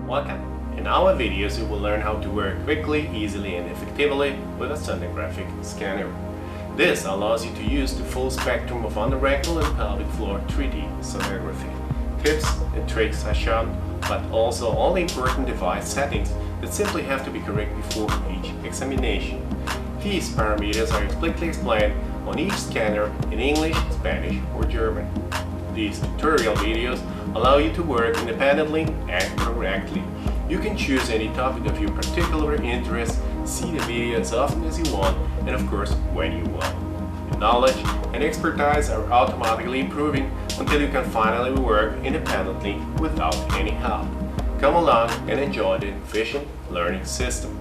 Welcome! In our videos you will learn how to work quickly, easily and effectively with a sonographic scanner. This allows you to use the full spectrum of anorectal and pelvic floor 3D sonography. Tips and tricks are shown, but also all the important device settings that simply have to be correct before each examination. These parameters are explicitly explained on each scanner in English, Spanish or German. These tutorial videos allow you to work independently and correctly. You can choose any topic of your particular interest, see the video as often as you want, and of course when you want. Your knowledge and expertise are automatically improving until you can finally work independently without any help. Come along and enjoy the efficient learning system.